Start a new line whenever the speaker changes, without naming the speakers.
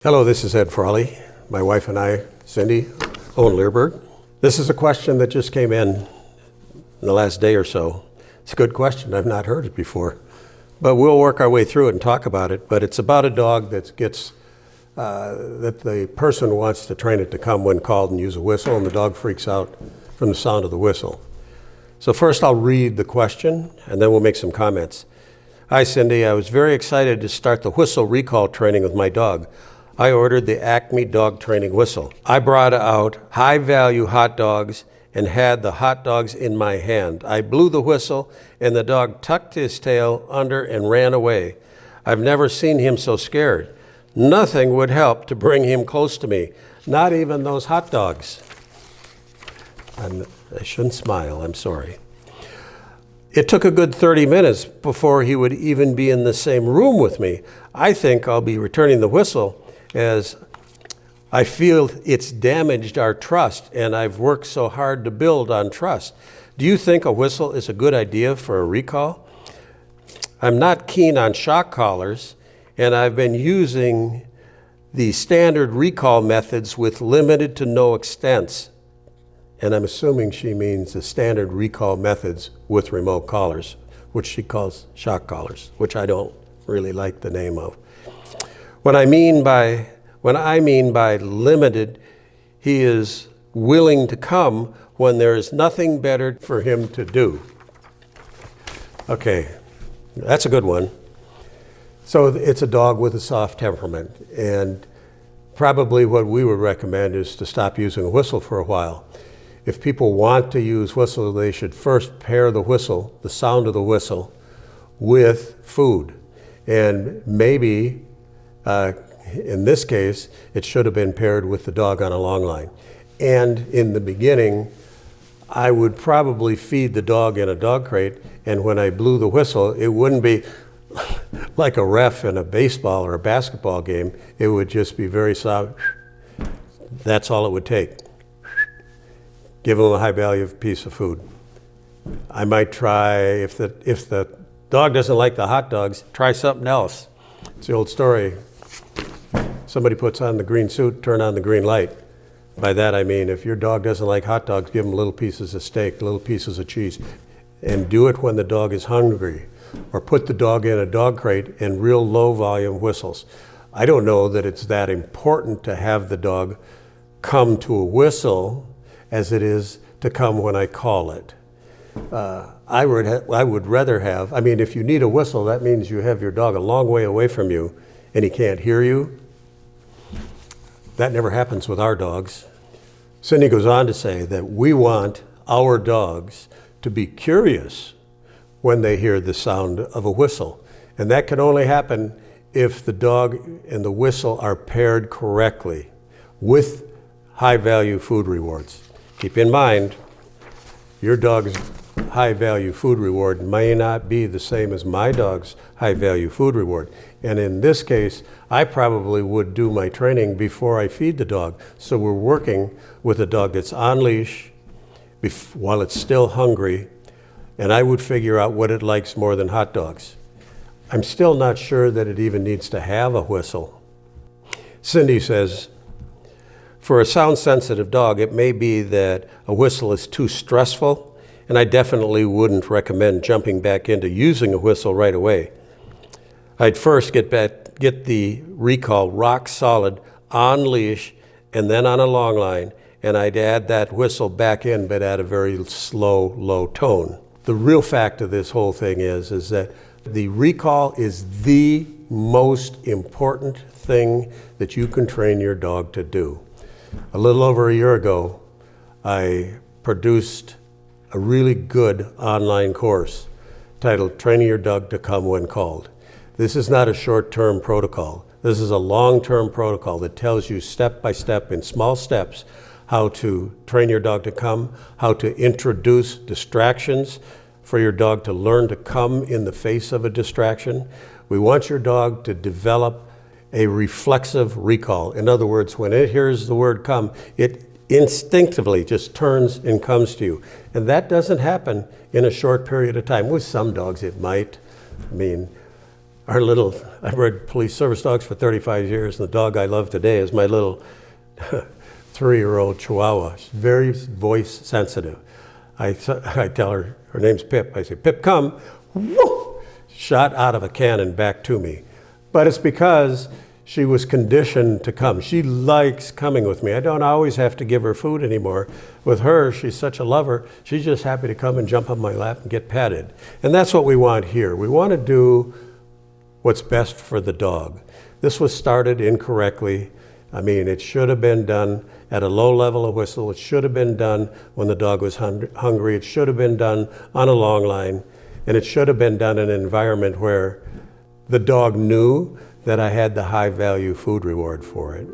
Hello, this is Ed Frawley. My wife and I, Cindy, own Leerburg. This is a question that just came in the last day or so. It's a good question. I've not heard it before. But we'll work our way through it and talk about it. But it's about a dog that that the person wants to train it to come when called and use a whistle, and the dog freaks out from the sound of the whistle. So first I'll read the question, and then we'll make some comments. Hi, Cindy. I was very excited to start the whistle recall training with my dog. I ordered the Acme dog training whistle. I brought out high-value hot dogs and had the hot dogs in my hand. I blew the whistle, and the dog tucked his tail under and ran away. I've never seen him so scared. Nothing would help to bring him close to me, not even those hot dogs. I shouldn't smile, I'm sorry. It took a good 30 minutes before he would even be in the same room with me. I think I'll be returning the whistle, as I feel it's damaged our trust, and I've worked so hard to build on trust. Do you think a whistle is a good idea for a recall? I'm not keen on shock collars, and I've been using the standard recall methods with limited to no extents. And I'm assuming she means the standard recall methods with remote collars, which she calls shock collars, which I don't really like the name of. When I mean by limited, he is willing to come when there is nothing better for him to do. Okay, that's a good one. So it's a dog with a soft temperament, and probably what we would recommend is to stop using a whistle for a while. If people want to use whistle, they should first pair the whistle, the sound of the whistle, with food. And maybe in this case, it should have been paired with the dog on a long line. And in the beginning, I would probably feed the dog in a dog crate, and when I blew the whistle, it wouldn't be like a ref in a baseball or a basketball game. It would just be very soft. That's all it would take. Give them a high value piece of food. I might try, if the dog doesn't like the hot dogs, try something else. It's the old story. Somebody puts on the green suit, turn on the green light. By that I mean, if your dog doesn't like hot dogs, give him little pieces of steak, little pieces of cheese, and do it when the dog is hungry. Or put the dog in a dog crate and real low volume whistles. I don't know that it's that important to have the dog come to a whistle as it is to come when I call it. I would rather have, if you need a whistle, that means you have your dog a long way away from you and he can't hear you. That never happens with our dogs. Cindy goes on to say that we want our dogs to be curious when they hear the sound of a whistle. And that can only happen if the dog and the whistle are paired correctly with high-value food rewards. Keep in mind, your dog's high-value food reward may not be the same as my dog's high-value food reward. And in this case, I probably would do my training before I feed the dog. So we're working with a dog that's on leash while it's still hungry, and I would figure out what it likes more than hot dogs. I'm still not sure that it even needs to have a whistle. Cindy says, for a sound-sensitive dog, it may be that a whistle is too stressful, and I definitely wouldn't recommend jumping back into using a whistle right away. I'd first get the recall rock solid on leash and then on a long line, and I'd add that whistle back in, but at a very slow, low tone. The real fact of this whole thing is that the recall is the most important thing that you can train your dog to do. A little over a year ago, I produced a really good online course titled Training Your Dog to Come When Called. This is not a short-term protocol. This is a long-term protocol that tells you step by step in small steps how to train your dog to come, how to introduce distractions for your dog to learn to come in the face of a distraction. We want your dog to develop a reflexive recall. In other words, when it hears the word come, it instinctively just turns and comes to you. And that doesn't happen in a short period of time. With some dogs it might. our little, I've bred police service dogs for 35 years, and the dog I love today is my little 3-year-old Chihuahua. She's very voice sensitive. I tell her, her name's Pip. I say, Pip, come. Woo! Shot out of a cannon back to me. But it's because she was conditioned to come. She likes coming with me. I don't always have to give her food anymore. With her, she's such a lover. She's just happy to come and jump on my lap and get petted. And that's what we want here. We want to do what's best for the dog. This was started incorrectly. I mean, it should have been done at a low level of whistle. It should have been done when the dog was hungry. It should have been done on a long line. And it should have been done in an environment where the dog knew that I had the high value food reward for it.